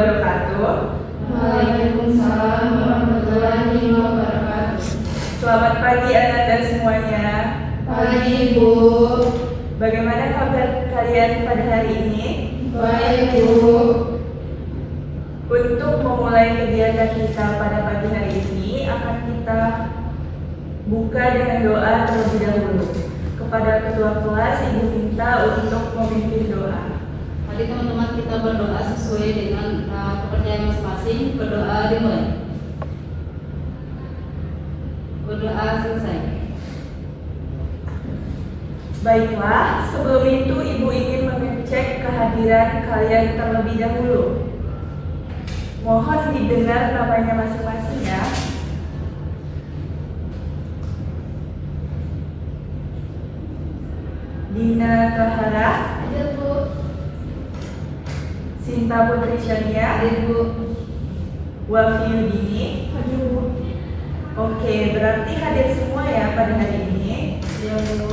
wabarakatuh. Waalaikumsalam warahmatullahi wabarakatuh. Selamat pagi anak-anak semuanya. Pagi, Bu. Bagaimana kabar kalian pada hari ini? Baik, Bu. Untuk memulai kegiatan kita pada pagi hari ini akan kita buka dengan doa terlebih dahulu. Kepada ketua kelas, Ibu minta untuk memimpin doa. Mari teman-teman kita berdoa sesuai dengan kepercayaan masing-masing. Berdoa dimulai. Berdoa selesai. Baiklah, sebelum itu Ibu ingin mengecek kehadiran kalian terlebih dahulu. Mohon didengar namanya masing-masing ya. Dina Tahara, Hadir, Bu. Sinta Putri Syania, Hadir, Bu. Wafi Yudini. Hadir, Bu. Oke, berarti hadir semua ya pada hari ini. Ya, Bu.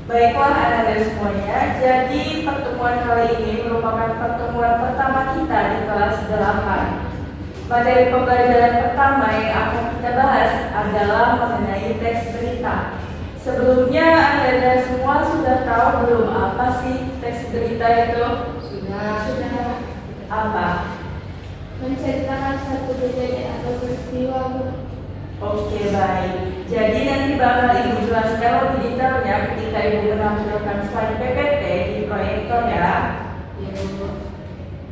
Baiklah anak-anak semuanya, jadi pertemuan kali ini merupakan pertemuan pertama kita di kelas 8. Materi pembelajaran pertama yang akan kita bahas adalah mengenai teks berita. Sebelumnya anak-anak semua sudah tahu belum apa sih teks berita itu? Sudah. Apa? Menceritakan satu kejadian atau peristiwa, Bu. Oke, baik. Jadi nanti bakal Ibu jelaskan lebih detailnya ketika Ibu menampilkan slide PPT di proyektor ya. Ya, Bu.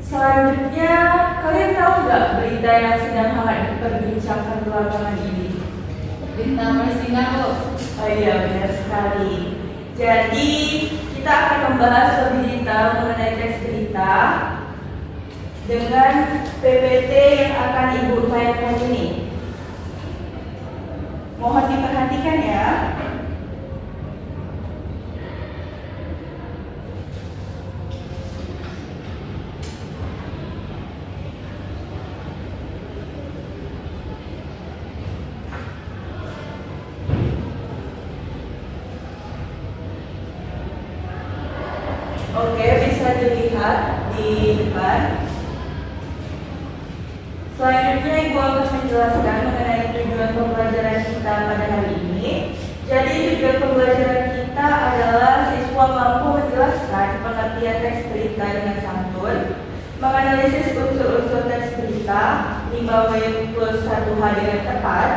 Selanjutnya, kalian tahu nggak berita yang sedang hangat diperbincangkan belakangan ini? Berita Palestina, Bu. Oh iya, benar sekali. Jadi, kita akan membahas lebih detail mengenai teks berita dengan PPT yang akan Ibu upayakan ini. Mohon diperhatikan ya. Oke, bisa dilihat di depan. Selanjutnya Ibu akan menjelaskan mengenai tujuan pembelajaran kita pada hari ini. Jadi tujuan pembelajaran kita adalah siswa mampu menjelaskan pengertian teks berita dengan santun, menganalisis unsur-unsur teks berita 5W+1H dengan tepat,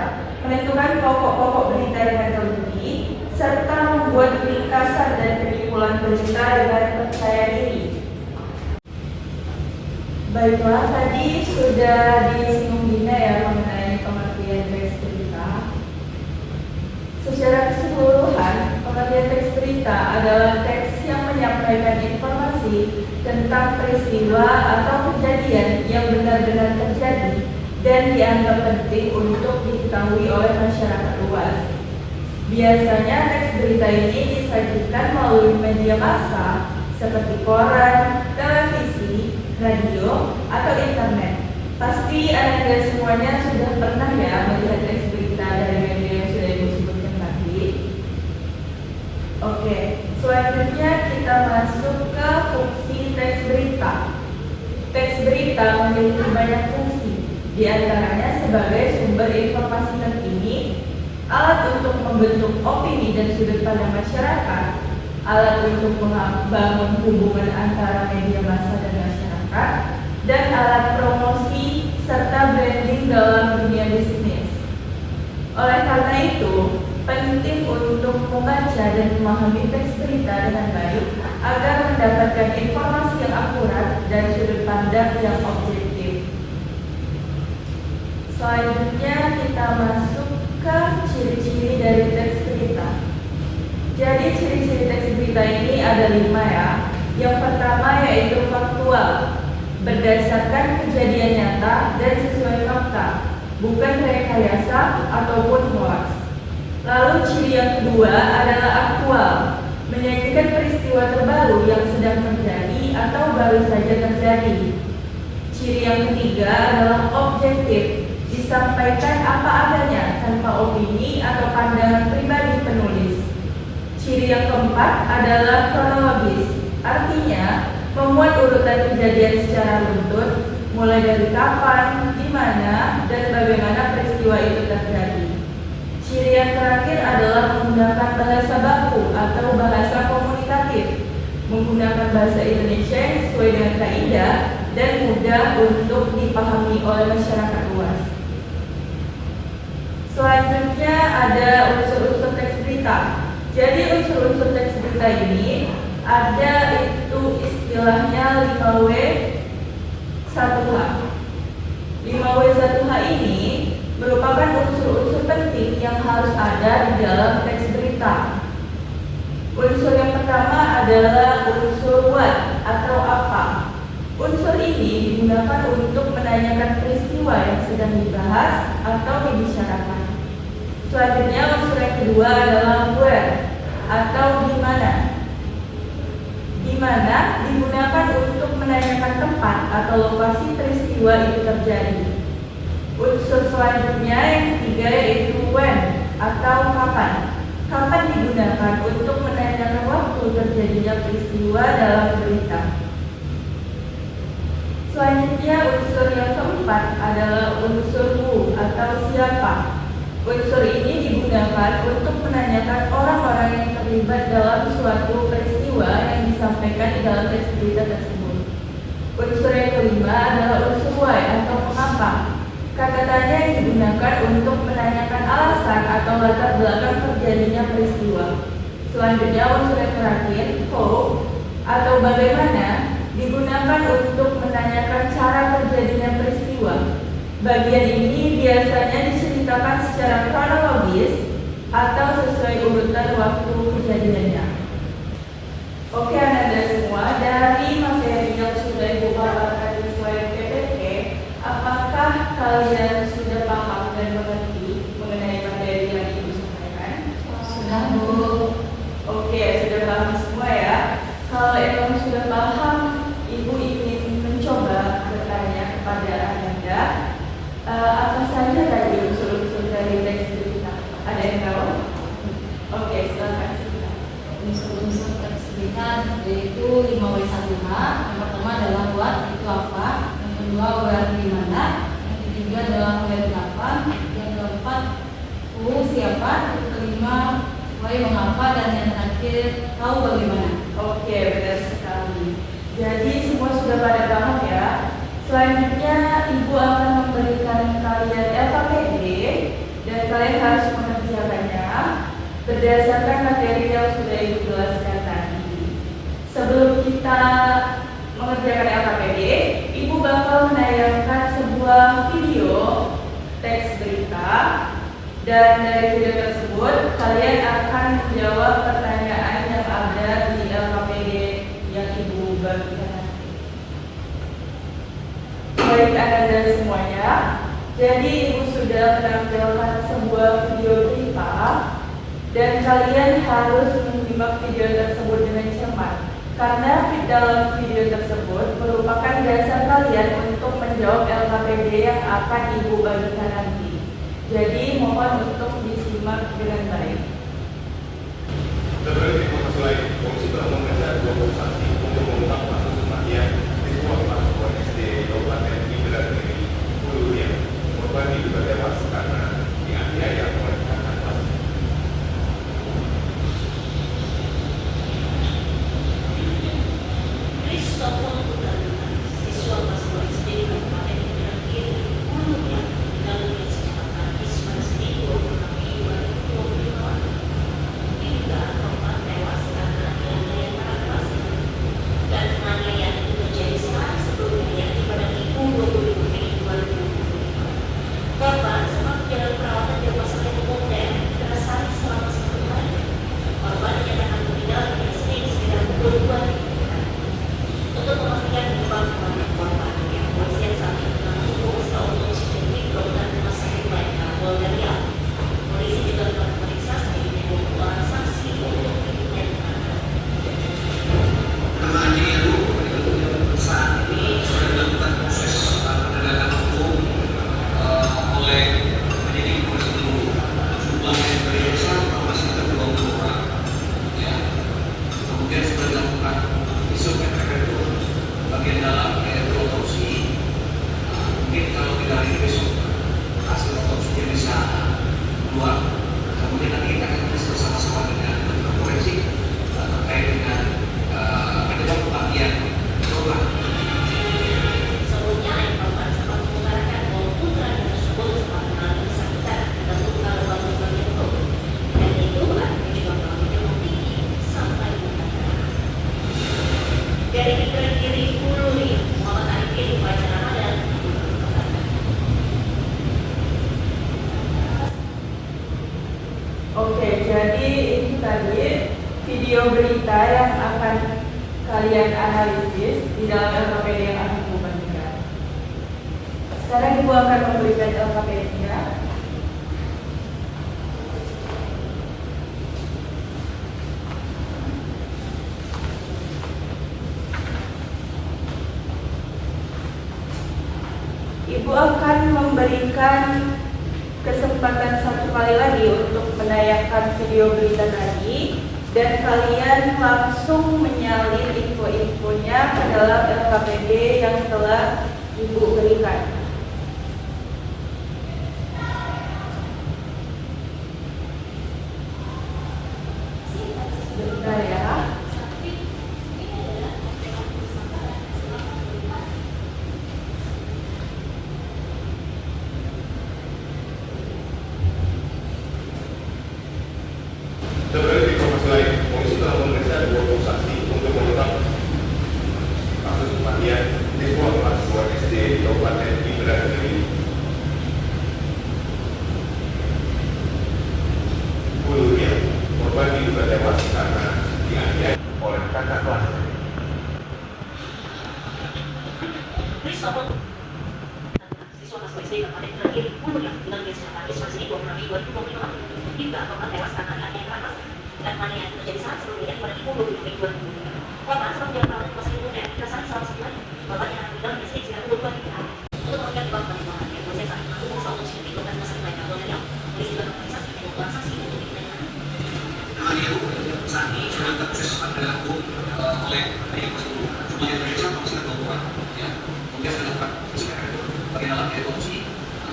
menentukan pokok-pokok berita dengan teliti, serta membuat ringkasan dan penyimpulan berita dengan percaya diri. Baiklah, tadi sudah disinggung Dina ya mengenai pengertian teks berita. Secara keseluruhan, pengertian teks berita adalah teks yang menyampaikan informasi tentang peristiwa atau kejadian yang benar-benar terjadi dan dianggap penting untuk diketahui oleh masyarakat luas. Biasanya teks berita ini disajikan melalui media massa seperti koran, televisi, radio, atau internet. Pasti anak-anak semuanya sudah pernah ya melihat teks berita dari media yang sudah Ibu sebutkan tadi. Oke, selanjutnya kita masuk ke fungsi teks berita. Teks berita memiliki banyak fungsi, di antaranya sebagai sumber informasi terkini, alat untuk membentuk opini dan sudut pandang masyarakat, alat untuk membangun hubungan antara media massa dan masyarakat, dan alat promosi serta branding dalam dunia bisnis. Oleh karena itu, penting untuk membaca dan memahami teks berita dengan baik agar mendapatkan informasi yang akurat dan sudut pandang yang objektif. Selanjutnya kita masuk ke ciri-ciri dari teks berita. Jadi ciri-ciri teks berita ini ada 5 ya. Yang pertama yaitu faktual, berdasarkan kejadian nyata dan sesuai fakta, bukan rekayasa ataupun hoax. Lalu ciri yang kedua adalah aktual, menyajikan peristiwa terbaru yang sedang terjadi atau baru saja terjadi. Ciri yang ketiga adalah objektif, disampaikan apa adanya tanpa opini atau pandangan pribadi penulis. Ciri yang keempat adalah kronologis, artinya memuat urutan kejadian secara runtut, mulai dari kapan, di mana, dan bagaimana peristiwa itu terjadi. Ciri yang terakhir adalah menggunakan bahasa baku atau bahasa komunikatif, menggunakan bahasa Indonesia yang sesuai dengan kaidah dan mudah untuk dipahami oleh masyarakat luas. Selanjutnya ada unsur-unsur teks berita. Jadi unsur-unsur teks berita ini ada itu istilahnya 5W1H. 5W1H ini merupakan unsur-unsur penting yang harus ada di dalam teks berita. Unsur yang pertama adalah unsur what atau apa. Unsur ini digunakan untuk menanyakan peristiwa yang sedang dibahas atau dibicarakan. Selanjutnya unsur yang kedua adalah where atau di mana. Di mana digunakan untuk menanyakan tempat atau lokasi peristiwa itu terjadi. Unsur selanjutnya yang ketiga yaitu when atau kapan. Kapan digunakan untuk menanyakan waktu terjadinya peristiwa dalam berita. Selanjutnya unsur yang keempat adalah unsur who atau siapa. Unsur ini digunakan untuk menanyakan orang-orang yang terlibat dalam suatu peristiwa yang disampaikan di dalam teks berita tersebut. Unsur yang kelima adalah unsur why atau mengapa. Kata tanya yang digunakan untuk menanyakan alasan atau latar belakang terjadinya peristiwa. Selanjutnya unsur yang terakhir, how atau bagaimana, digunakan untuk menanyakan cara terjadinya peristiwa. Bagian ini biasanya diceritakan secara kronologis atau sesuai urutan waktu kejadiannya. Oke anak-anak semua, dari materi yang sudah Ibu paparkan sesuai PPT, apakah kalian sudah paham dan mengerti mengenai materi yang Ibu sampaikan? Sudah, Bu. Oke, sudah paham semua ya. Kalau emang sudah paham, Ibu ingin mencoba bertanya kepada Anda, apa saja tadi unsur-unsur dari teks berita? Ada yang tahu? Oke, silakan. Unsur-unsur teks berita yaitu 5W1H. Yang pertama adalah what, itu apa. Yang kedua where, di mana. Yang ketiga adalah when, kapan. Yang keempat who, siapa. Yang kelima why, mengapa. Dan yang terakhir tahu bagaimana. Oke, benar sekali. Jadi semua sudah pada paham ya. Selanjutnya Ibu akan memberikan kalian LKPD dan kalian harus mengerjakannya berdasarkan materi yang sudah Ibu jelaskan tadi. Sebelum kita mengerjakan LKPD, Ibu bakal menayangkan sebuah video teks berita dan dari video tersebut kalian akan menjawab pertanyaan yang ada di LKPD yang Ibu bagikan. Baik anak-anak semuanya, jadi Ibu sudah menampilkan sebuah video berita dan kalian harus menyimak video tersebut dengan cermat karena dalam video tersebut merupakan dasar kalian untuk menjawab LKPD yang akan Ibu bagikan nanti. Jadi mohon untuk disimak dengan baik. Sebenarnya informasi lain, Komisi telah mengejar 20 saksi untuk mengungkap kasus kematian di sebuah mahasiswa SD Kabupaten Ibran Negeri Hulu yang korban diduga tewas karena dianiaya oleh kakak kelas. Christopher Putranita, siswa kelas 2 SD di Kabupaten Ibran Hulu yang meninggal dunia secara tragis pada Senin 26 Mei 2025. Diduga korban tewas karena dianiaya Sekarang Ibu akan memberikan LKPD-nya. Ibu akan memberikan kesempatan satu kali lagi untuk menayangkan video berita tadi, dan kalian langsung menyalin info-infonya ke dalam LKPD yang telah Ibu berikan. Bentar ya. Terkait informasi lain, polisi telah memeriksa 20 saksi untuk mengungkap kasus kematian siswa kelas 2 SD di Kabupaten Indragiri. Sebelumnya, korban diduga tewas karena dianiaya oleh kakak kelasnya. Risopon siswa kelas 2 SD Kabupaten Indragiri menunjukkan dengan kesehatan siswa sini 20 Mei 2025 hingga korban tewas karena dianiaya kakak dan penganiayaan itu terjadi saat sebelumnya pada 20 Mei 2025. Korban sempat dilaporkan ke rumah sakit dan saat salah satu lagi korban yang meninggal di sini sekitar 22 Mei. Untuk mengangkat korban keuangan yang proses saat mengaku soal usia di kota Masjid Lain Abdul Daniel, polisi juga memeriksa saksi dan transaksi untuk diminta. Saat ini sudah proses pada oleh kemudian Indonesia masih keluar ya kemudian sudah dapat sekarang bagian dalam dari korupsi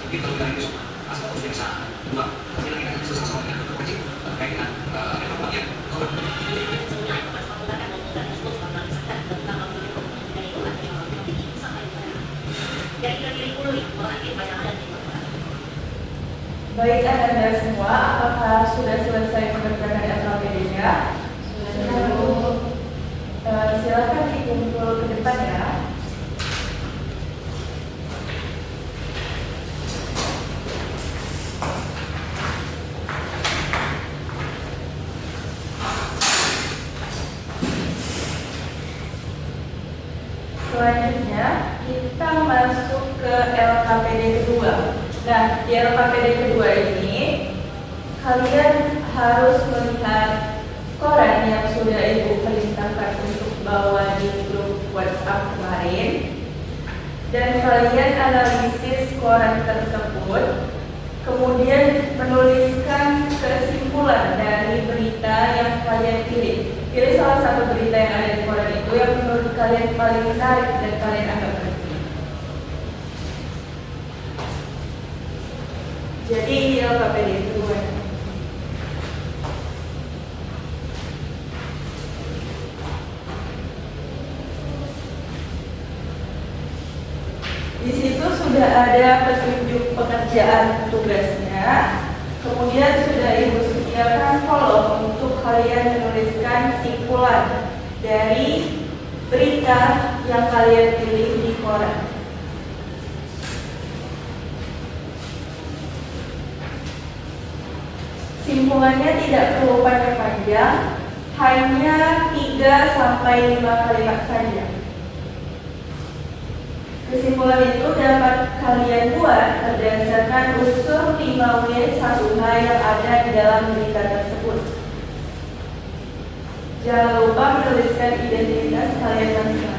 kita udah itu asal korupsi biasa dua kita lagi ada susah soal dengan wajib terkait dengan evakuasinya Sebelumnya, korban sempat menggunakan dan tersebut korban disahkan tentang waktu hukum dan itu akan dilakukan sampai pada dari Indragiri Hulu orang ini banyak ada di Bapak. Baik Anda semua, apakah sudah selesai mengerjakan LKPD-nya? Silakan dikumpul ke depan ya. Selanjutnya kita masuk ke LKPD kedua. Nah, di LKPD kedua ini kalian harus melihat koran yang sudah Ibu perintahkan untuk bawa di grup WhatsApp kemarin, dan kalian analisis koran tersebut, kemudian menuliskan kesimpulan dari berita yang kalian pilih. Pilih salah satu berita yang ada di koran itu yang menurut kalian paling menarik dan kalian anggap penting. Jadi ini LKPD kedua. Di situ sudah ada petunjuk pekerjaan tugasnya, kemudian sudah Ibu sediakan kolom untuk kalian menuliskan simpulan dari berita yang kalian pilih di koran. Simpulannya tidak perlu panjang-panjang, hanya 3 sampai 5 kalimat saja. Kesimpulan itu dapat kalian buat berdasarkan unsur 5W1H yang ada di dalam berita tersebut. Jangan lupa menuliskan identitas kalian masing-masing.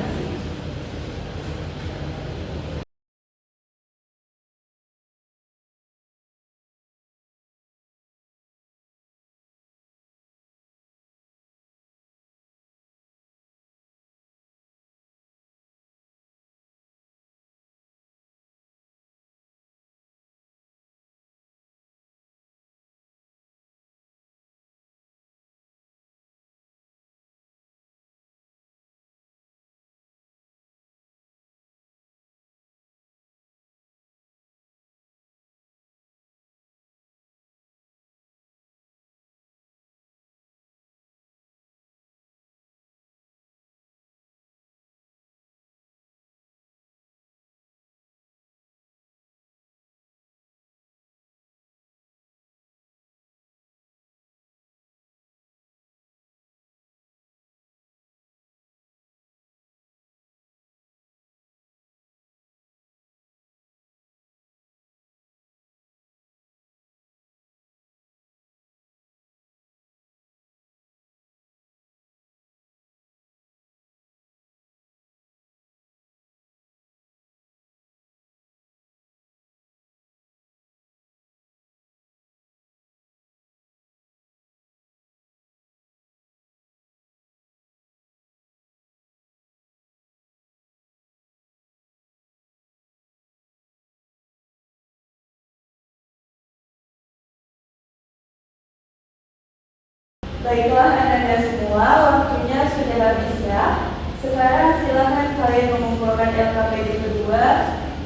Baiklah anak-anak semua, waktunya sudah habis ya. Sekarang silakan kalian mengumpulkan LKPD kedua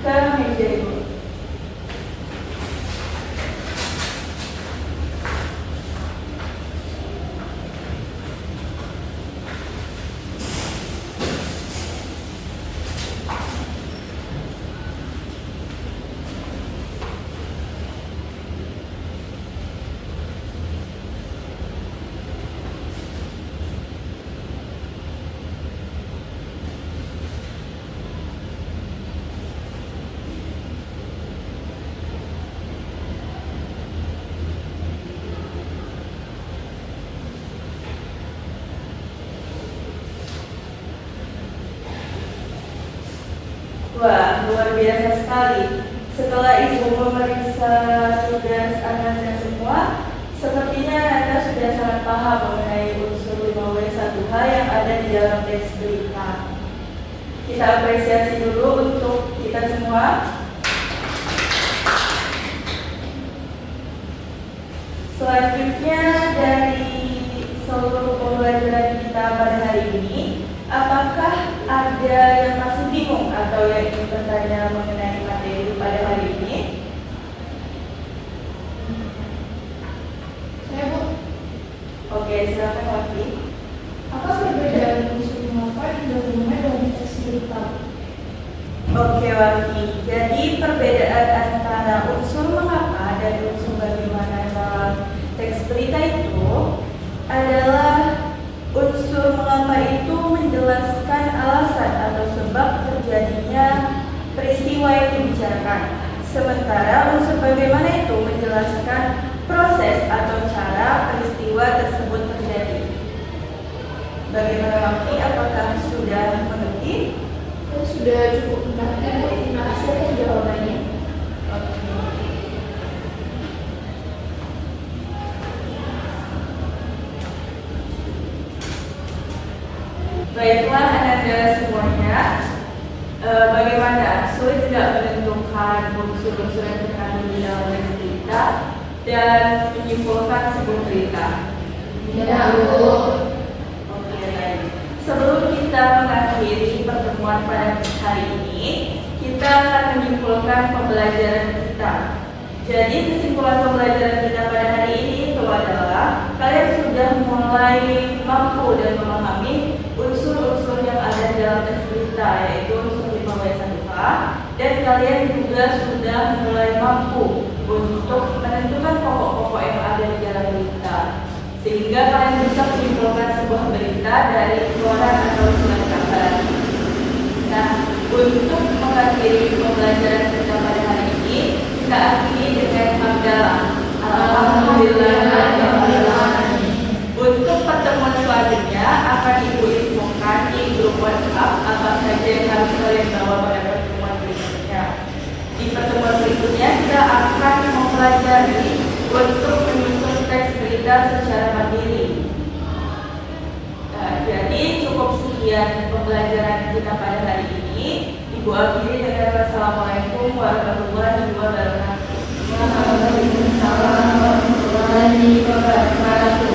ke meja ibu. Wah, luar biasa sekali. Setelah Ibu memeriksa tugas anak-anak semua, sepertinya Anda sudah sangat paham mengenai unsur 5W1H yang ada di dalam teks berita. Kita apresiasi dulu untuk kita semua. Selanjutnya dari seluruh pembelajaran kita pada hari ini, apakah ada yang masih bingung atau yang ingin bertanya mengenai materi pada hari ini? Saya Bu, Oke, silakan Wafi. apa perbedaan unsur mengapa dan bagaimana dalam teks berita? Oke Wafi, jadi perbedaan antara unsur mengapa dan unsur bagaimana dalam teks berita itu adalah unsur mengapa itu menjelaskan alasan atau sebab terjadinya peristiwa yang dibicarakan. Sementara unsur bagaimana itu menjelaskan proses atau cara peristiwa tersebut terjadi. Bagaimana Wafi, apakah sudah mengerti? Saya sudah cukup mengerti Bu, terima kasih atas jawabannya. Baiklah anak-anak semuanya, bagaimana? Sulit tidak menentukan unsur-unsur yang terkandung di dalam teks berita dan menyimpulkan sebuah berita? Ya Bu. Oke, baik. Sebelum kita mengakhiri pertemuan pada hari ini, kita akan menyimpulkan pembelajaran kita. Jadi kesimpulan pembelajaran kita pada hari ini itu adalah kalian sudah mulai mampu dan memahami unsur-unsur yang ada di dalam teks berita, yaitu unsur 5W1H, dan kalian juga sudah mulai mampu untuk menentukan pokok-pokok yang ada di dalam berita, sehingga kalian bisa menyimpulkan sebuah berita dari koran atau surat kabar. Nah, untuk mengakhiri pembelajaran kita pada hari ini, kita akhiri dengan hamdalah. Alhamdulillahirrahmanirrahim. Untuk pertemuan selanjutnya akan Ibu infokan di grup WhatsApp apa saja yang harus kalian bawa pada pertemuan berikutnya. Di pertemuan berikutnya kita akan mempelajari untuk menyusun teks berita secara mandiri. Nah, jadi cukup sekian pembelajaran kita pada hari ini. Ibu akhiri dengan wassalamualaikum warahmatullahi wabarakatuh. Waalaikumsalam warahmatullahi wabarakatuh.